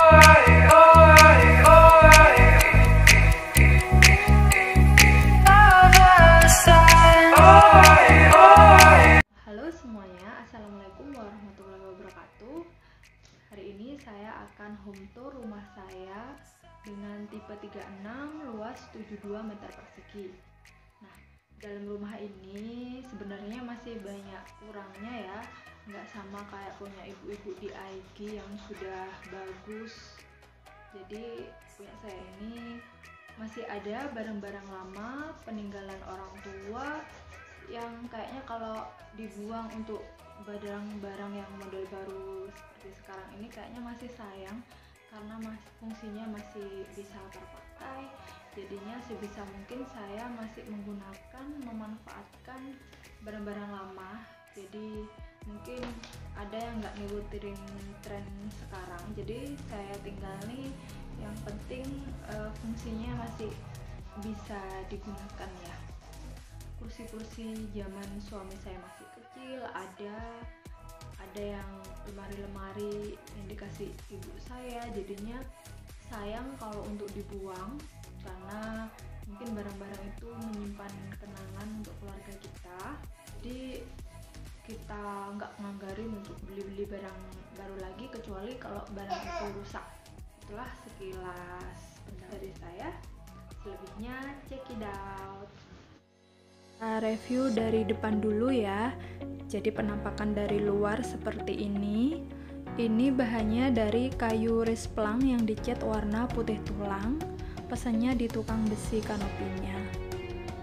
Halo semuanya, assalamualaikum warahmatullahi wabarakatuh. Hari ini saya akan home tour rumah saya dengan tipe 36, luas 72 meter persegi. Nah, dalam rumah ini sebenarnya masih banyak kurangnya ya, nggak sama kayak punya ibu-ibu di IG yang sudah bagus. Jadi punya saya ini masih ada barang-barang lama peninggalan orang tua yang kayaknya kalau dibuang untuk barang-barang yang model baru seperti sekarang ini kayaknya masih sayang, karena fungsinya masih bisa terpakai. Jadinya sebisa mungkin saya masih memanfaatkan barang-barang lama. Jadi mungkin ada yang nggak ngikutin tren sekarang, jadi saya tinggal nih yang penting fungsinya masih bisa digunakan ya. Kursi-kursi zaman suami saya masih kecil ada yang lemari-lemari yang dikasih ibu saya, jadinya sayang kalau untuk dibuang, karena mungkin barang-barang itu menyimpan kenangan untuk keluarga kita. Jadi kita nggak nganggarin untuk beli-beli barang baru lagi kecuali kalau barang itu rusak. Itulah sekilas pendapat dari saya, selebihnya check it out. Review dari depan dulu ya. Jadi penampakan dari luar seperti ini. Ini bahannya dari kayu risplang yang dicat warna putih tulang. Pesannya di tukang besi kanopinya.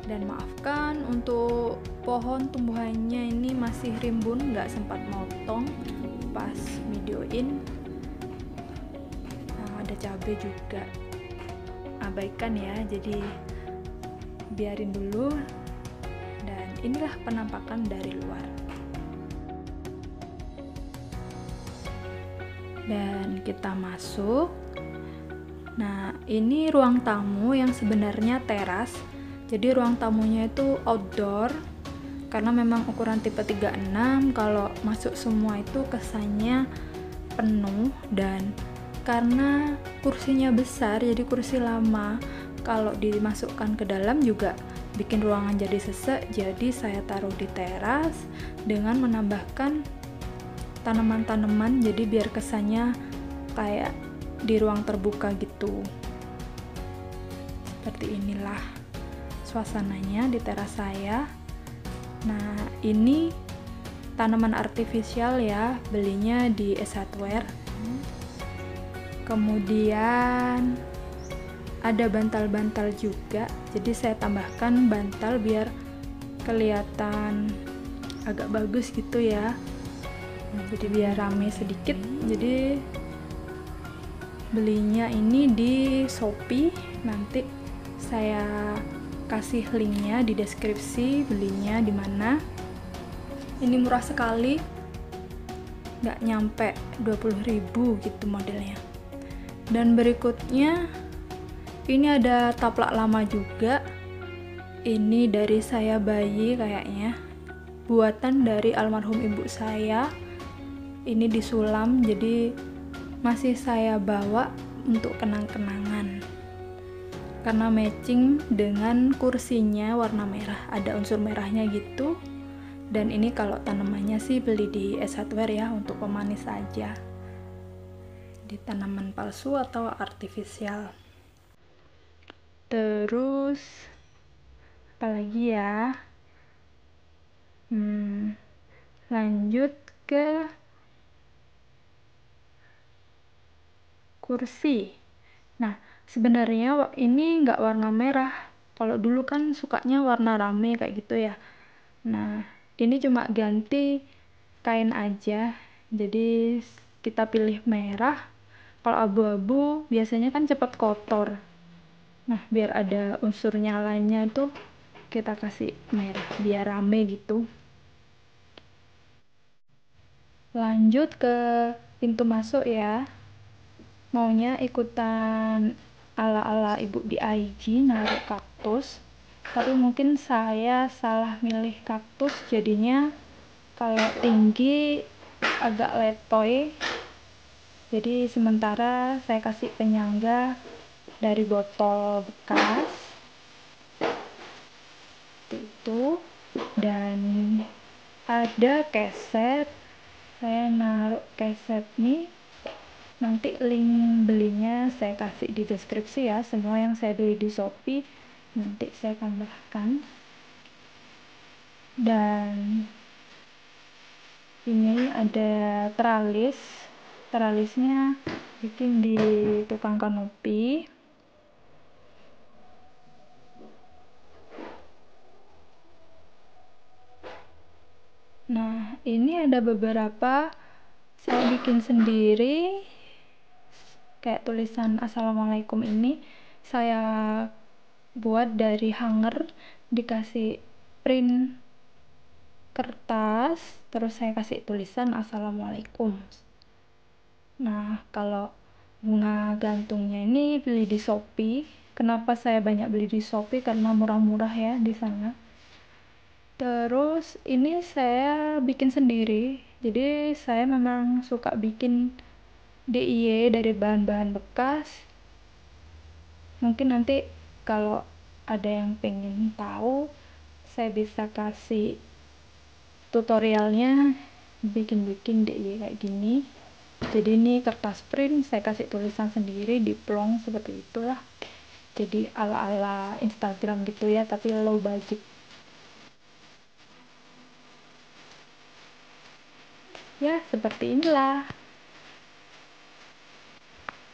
Dan maafkan untuk pohon tumbuhannya ini masih rimbun, nggak sempat motong pas videoin. Nah, ada cabai juga. Abaikan ya, jadi biarin dulu. Dan inilah penampakan dari luar. Dan kita masuk. Nah, ini ruang tamu yang sebenarnya teras. Jadi ruang tamunya itu outdoor, karena memang ukuran tipe 36, kalau masuk semua itu kesannya penuh. Dan karena kursinya besar, jadi kursi lama, kalau dimasukkan ke dalam juga bikin ruangan jadi sesek. Jadi saya taruh di teras dengan menambahkan tanaman-tanaman, jadi biar kesannya kayak di ruang terbuka gitu. Seperti inilah suasananya di teras saya. Nah, ini tanaman artifisial ya, belinya di Ace Hardware. Kemudian ada bantal-bantal juga, jadi saya tambahkan bantal biar kelihatan agak bagus gitu ya. Nah, jadi biar rame sedikit. Jadi belinya ini di Shopee, nanti saya kasih linknya di deskripsi belinya di mana. Ini murah sekali, nggak nyampe 20.000 gitu modelnya. Dan berikutnya ini ada taplak lama juga. Ini dari saya bayi kayaknya, buatan dari almarhum ibu saya. Ini disulam, jadi masih saya bawa untuk kenang-kenangan. Karena matching dengan kursinya warna merah, ada unsur merahnya gitu. Dan ini kalau tanamannya sih beli di Ace Hardware ya, untuk pemanis saja. Di tanaman palsu atau artifisial. Terus apalagi ya, lanjut ke kursi. Nah, sebenarnya ini nggak warna merah, kalau dulu kan sukanya warna rame kayak gitu ya. Nah, ini cuma ganti kain aja, jadi kita pilih merah. Kalau abu-abu biasanya kan cepat kotor. Nah, biar ada unsur nyalanya itu kita kasih merah biar rame gitu. Lanjut ke pintu masuk ya. Maunya ikutan ala-ala ibu di IG naruh kaktus, tapi mungkin saya salah milih kaktus, jadinya kalau tinggi agak letoy. Jadi sementara saya kasih penyangga dari botol bekas itu, dan ada keset. Saya naruh keset nih, nanti link belinya saya kasih di deskripsi ya. Semua yang saya beli di Shopee nanti saya tambahkan. Dan ini ada tralisnya bikin di tukang kanopi. Nah, ini ada beberapa saya bikin sendiri, kayak tulisan assalamualaikum ini saya buat dari hanger, dikasih print kertas, terus saya kasih tulisan assalamualaikum. Nah, kalau bunga gantungnya ini beli di Shopee. Kenapa saya banyak beli di Shopee? Karena murah-murah ya di sana. Terus ini saya bikin sendiri, jadi saya memang suka bikin DIY dari bahan-bahan bekas. Mungkin nanti kalau ada yang pengen tahu, saya bisa kasih tutorialnya bikin DIY kayak gini. Jadi ini kertas print, saya kasih tulisan sendiri di plong seperti itulah. Jadi ala-ala Instagram gitu ya, tapi low budget. Ya, seperti inilah.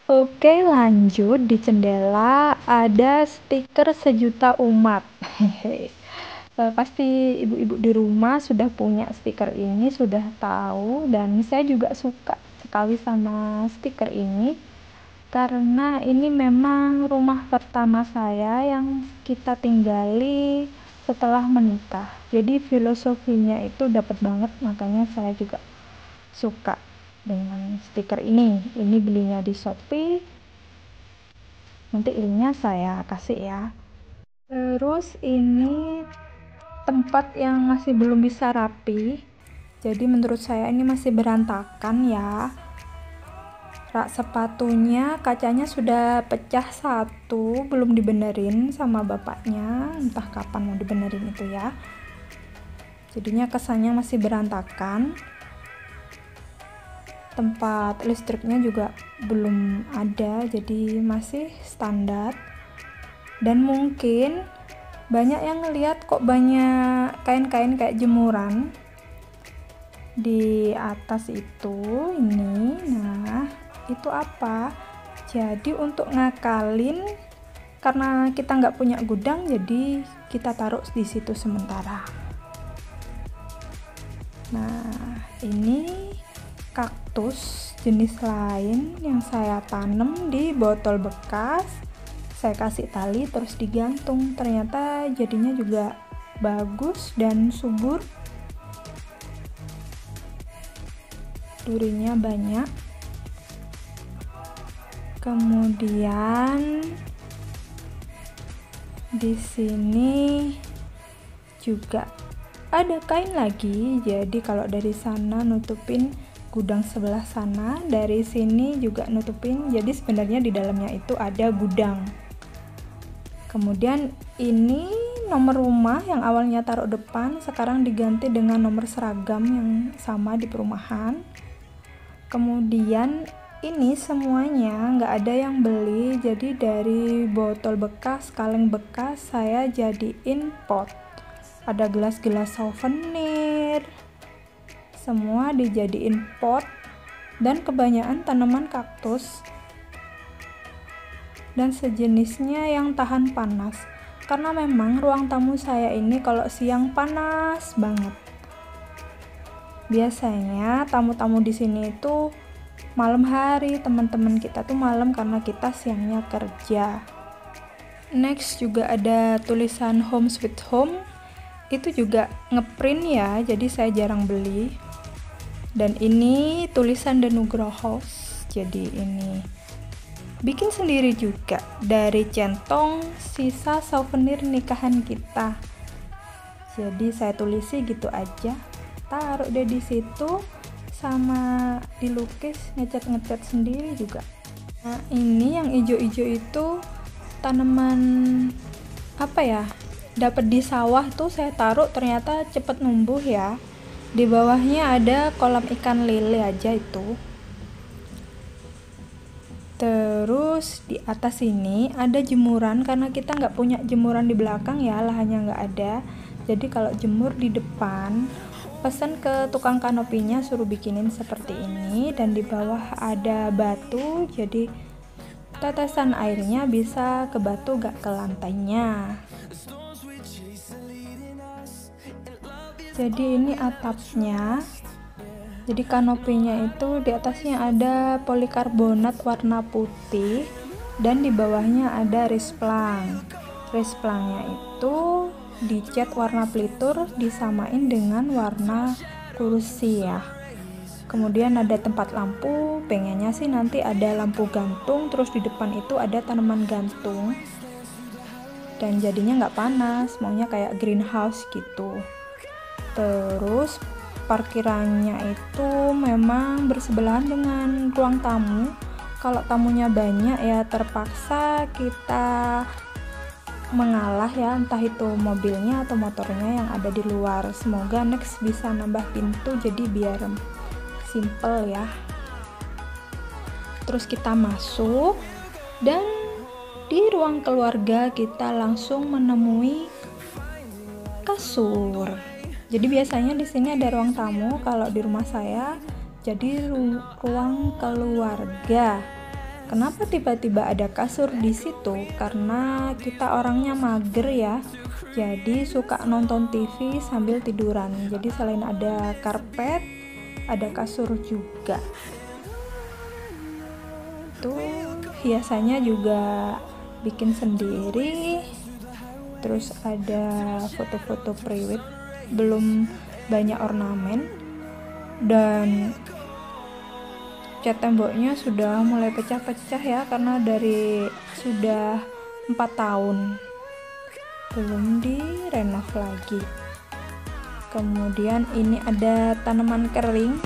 Oke, lanjut. Di jendela ada stiker sejuta umat. Pasti ibu-ibu di rumah sudah punya stiker ini, sudah tahu, dan saya juga suka sekali sama stiker ini karena ini memang rumah pertama saya yang kita tinggali setelah menikah. Jadi filosofinya itu dapat banget, makanya saya juga suka dengan stiker ini. Ini belinya di Shopee, nanti linknya saya kasih ya. Terus ini tempat yang masih belum bisa rapi, jadi menurut saya ini masih berantakan ya. Rak sepatunya kacanya sudah pecah satu, belum dibenerin sama bapaknya, entah kapan mau dibenerin itu ya. Jadinya kesannya masih berantakan. Tempat listriknya juga belum ada, jadi masih standar. Dan mungkin banyak yang ngeliat kok banyak kain-kain kayak jemuran di atas itu. Ini, nah itu apa? Jadi untuk ngakalin, karena kita nggak punya gudang, jadi kita taruh di situ sementara. Nah, ini kaktus jenis lain yang saya tanam di botol bekas. Saya kasih tali terus digantung, ternyata jadinya juga bagus dan subur. Durinya banyak. Kemudian di sini juga ada kain lagi, jadi kalau dari sana nutupin gudang sebelah sana, dari sini juga nutupin, jadi sebenarnya di dalamnya itu ada gudang. Kemudian ini nomor rumah yang awalnya taruh depan, sekarang diganti dengan nomor seragam yang sama di perumahan. Kemudian ini semuanya nggak ada yang beli, jadi dari botol bekas, kaleng bekas saya jadiin pot. Ada gelas-gelas souvenir, semua dijadiin pot, dan kebanyakan tanaman kaktus dan sejenisnya yang tahan panas, karena memang ruang tamu saya ini kalau siang panas banget. Biasanya tamu-tamu di sini itu malam hari, teman-teman kita tuh malam karena kita siangnya kerja. Next juga ada tulisan Home Sweet Home, itu juga ngeprint ya, jadi saya jarang beli. Dan ini tulisan The Nugroho, jadi ini bikin sendiri juga dari centong sisa souvenir nikahan kita. Jadi saya tulisi gitu aja, taruh deh di situ. sama dilukis, ngecat sendiri juga. Nah, ini yang ijo-ijo itu tanaman apa ya, dapat di sawah tuh saya taruh, ternyata cepet numbuh ya. Di bawahnya ada kolam ikan lele aja itu. Terus di atas ini ada jemuran, karena kita nggak punya jemuran di belakang ya, lahannya nggak ada. Jadi kalau jemur di depan, pesan ke tukang kanopinya suruh bikinin seperti ini. Dan di bawah ada batu, jadi tetesan airnya bisa ke batu, gak ke lantainya. Jadi ini atapnya. Jadi kanopinya itu di atasnya ada polikarbonat warna putih dan di bawahnya ada risplang. Risplangnya itu dicat warna pelitur disamain dengan warna kursi ya. Kemudian ada tempat lampu, pengennya sih nanti ada lampu gantung, terus di depan itu ada tanaman gantung. Dan jadinya nggak panas, maunya kayak greenhouse gitu. Terus parkirannya itu memang bersebelahan dengan ruang tamu. Kalau tamunya banyak ya terpaksa kita mengalah ya, entah itu mobilnya atau motornya yang ada di luar. Semoga next bisa nambah pintu jadi biar simple ya. Terus kita masuk dan di ruang keluarga kita langsung menemui kasur. Jadi biasanya di sini ada ruang tamu, kalau di rumah saya jadi ruang keluarga. Kenapa tiba-tiba ada kasur di situ? Karena kita orangnya mager ya. Jadi suka nonton TV sambil tiduran. Jadi selain ada karpet, ada kasur juga. Tuh hiasannya juga bikin sendiri. Terus ada foto-foto prewed, belum banyak ornamen, dan cat temboknya sudah mulai pecah-pecah ya, karena dari sudah 4 tahun belum direnov lagi. Kemudian ini ada tanaman kering,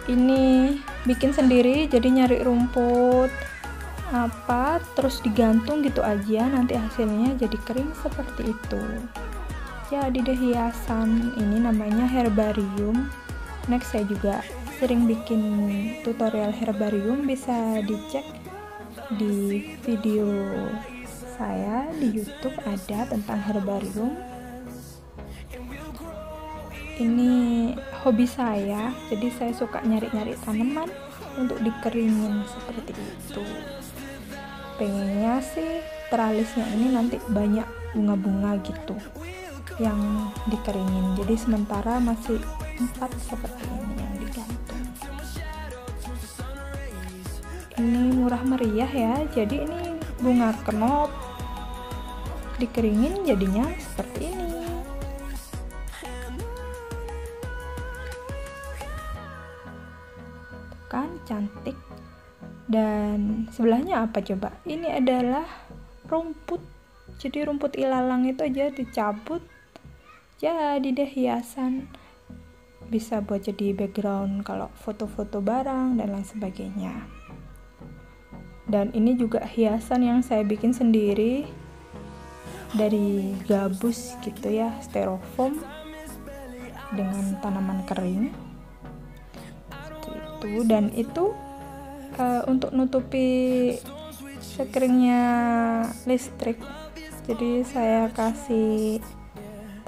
ini bikin sendiri, jadi nyari rumput apa terus digantung gitu aja, nanti hasilnya jadi kering seperti itu. Jadi deh hiasan ini namanya herbarium. Next saya juga sering bikin tutorial herbarium, bisa dicek di video saya di YouTube ada tentang herbarium. Ini hobi saya, jadi saya suka nyari-nyari tanaman untuk dikeringin seperti itu. Pengennya sih teralisnya ini nanti banyak bunga-bunga gitu yang dikeringin, jadi sementara masih 4 seperti ini yang digantung. Ini murah meriah ya, jadi ini bunga kenop dikeringin jadinya seperti ini. Kan cantik. Dan sebelahnya apa coba? Ini adalah rumput, jadi rumput ilalang itu aja dicabut, jadi deh hiasan, bisa buat jadi background kalau foto-foto barang dan lain sebagainya. Dan ini juga hiasan yang saya bikin sendiri dari gabus gitu ya, styrofoam dengan tanaman kering seperti itu. Dan itu untuk nutupi sekeringnya listrik, jadi saya kasih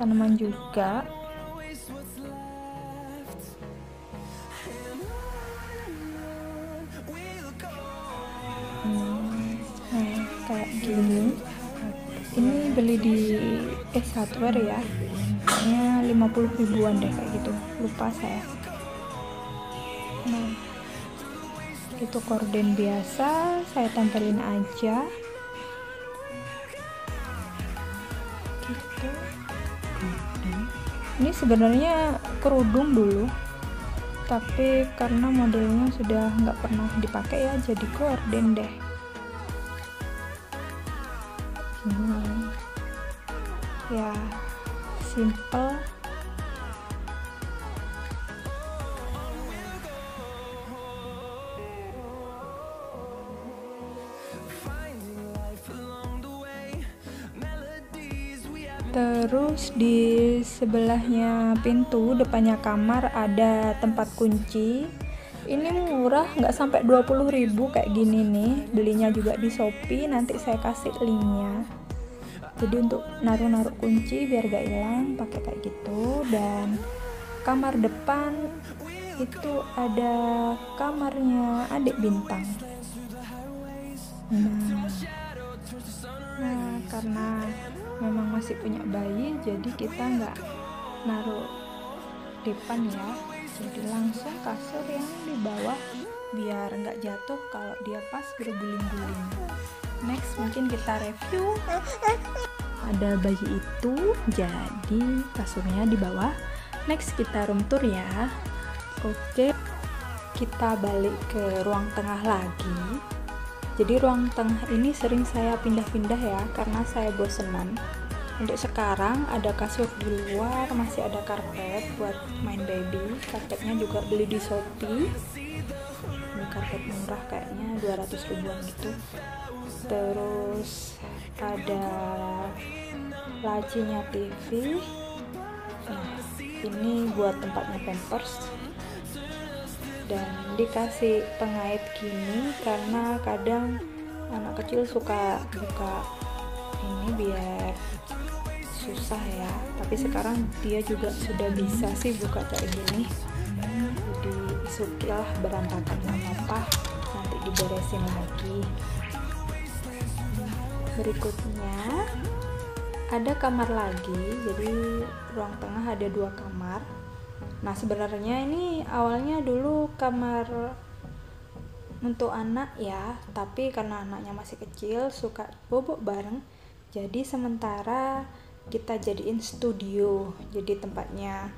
tanaman juga. Kayak gini. Ini beli di Ace Hardware ya, kayaknya 50 ribuan deh kayak gitu, lupa saya. Nah, itu korden biasa, saya tempelin aja gitu. Ini sebenarnya kerudung dulu, tapi karena modelnya sudah nggak pernah dipakai ya, jadi korden deh. Ya simple. Terus di sebelahnya pintu depannya kamar ada tempat kunci. Ini murah, nggak sampai 20.000 kayak gini nih. Belinya juga di Shopee, nanti saya kasih linknya. Jadi untuk naruh-naruh kunci biar gak hilang pakai kayak gitu. Dan kamar depan itu ada kamarnya adik Bintang. Nah karena memang masih punya bayi, jadi kita nggak naruh depan ya, jadi langsung kasur yang di bawah biar nggak jatuh kalau dia pas berguling-guling. Next mungkin kita review, ada bayi itu jadi kasurnya di bawah. Next kita room tour ya. Oke, kita balik ke ruang tengah lagi. Jadi ruang tengah ini sering saya pindah-pindah ya, karena saya bosenan. Untuk sekarang ada kasur di luar, masih ada karpet buat main baby. Karpetnya juga beli di Shopee. Ini karpet murah kayaknya 200 ribuan gitu. Terus ada lacinya TV. Nah, ini buat tempatnya Pampers. Dan dikasih pengait gini karena kadang anak kecil suka buka ini biar susah ya, tapi sekarang dia juga sudah bisa sih buka kayak gini. Jadi isukilah berantakan nggak apa-apa, nanti diberesin lagi. Berikutnya ada kamar lagi, jadi ruang tengah ada 2 kamar. Nah sebenarnya ini awalnya dulu kamar untuk anak ya, tapi karena anaknya masih kecil suka bobok bareng, jadi sementara kita jadiin studio. Jadi tempatnya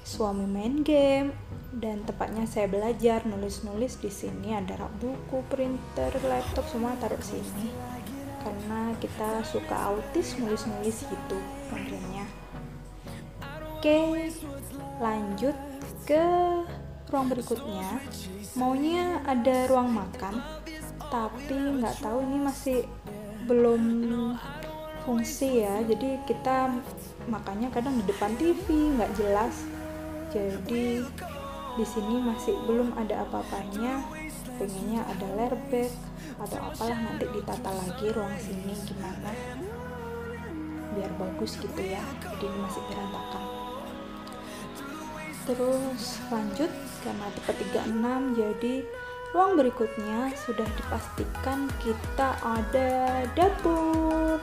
suami main game dan tempatnya saya belajar nulis-nulis. Di sini ada rak buku, printer, laptop semua taruh sini karena kita suka autis nulis-nulis gitu modelnya. Oke, lanjut ke ruang berikutnya. Maunya ada ruang makan, tapi nggak tahu ini masih belum fungsi ya. Jadi kita makannya kadang di depan TV nggak jelas. Jadi di sini masih belum ada apa-apanya. Pengennya ada layerback atau apalah, nanti ditata lagi ruang sini gimana biar bagus gitu ya. Jadi ini masih berantakan. Terus lanjut karena tipe 36, jadi ruang berikutnya sudah dipastikan kita ada dapur.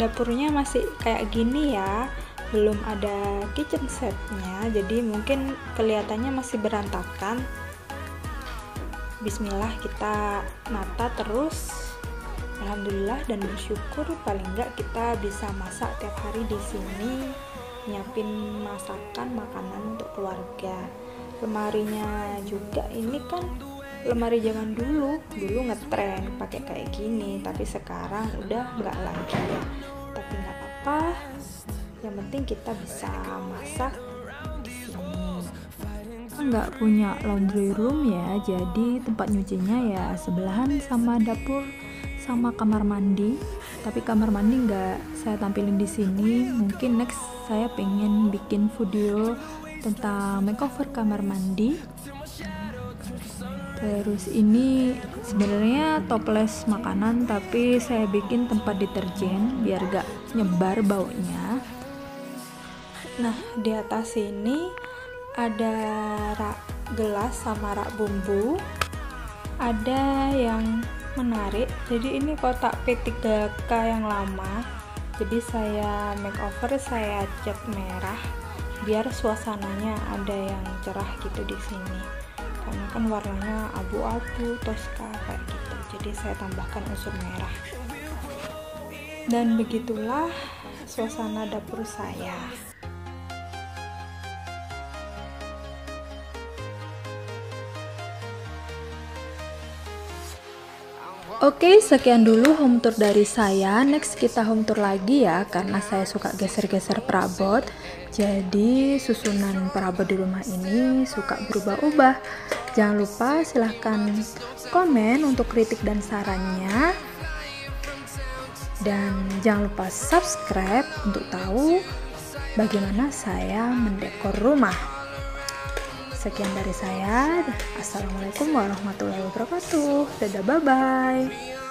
Dapurnya masih kayak gini ya, belum ada kitchen setnya, jadi mungkin kelihatannya masih berantakan. Bismillah kita nata terus. Alhamdulillah dan bersyukur paling enggak kita bisa masak tiap hari di sini, nyiapin masakan makanan untuk keluarga. Lemarinya juga ini kan lemari zaman dulu ngetren pakai kayak gini, tapi sekarang udah nggak lagi ya. Tapi nggak apa-apa, yang penting kita bisa masak di sini. Nggak punya laundry room ya, jadi tempat nyucinya ya sebelahan sama dapur sama kamar mandi. Tapi kamar mandi nggak saya tampilin di sini. Mungkin next saya pengen bikin video tentang makeover kamar mandi. Terus ini sebenarnya toples makanan, tapi saya bikin tempat deterjen biar gak nyebar baunya. Nah di atas ini ada rak gelas sama rak bumbu. Ada yang menarik, jadi ini kotak P3K yang lama, jadi saya makeover, saya cat merah biar suasananya ada yang cerah gitu di sini, karena kan warnanya abu-abu Tosca kayak gitu, jadi saya tambahkan unsur merah. Dan begitulah suasana dapur saya. Oke, sekian dulu home tour dari saya. Next kita home tour lagi ya, karena saya suka geser-geser perabot. Jadi susunan perabot di rumah ini suka berubah-ubah. Jangan lupa silahkan komen untuk kritik dan sarannya. Dan jangan lupa subscribe untuk tahu bagaimana saya mendekor rumah. Sekian dari saya. Assalamualaikum warahmatullahi wabarakatuh. Dadah, bye-bye.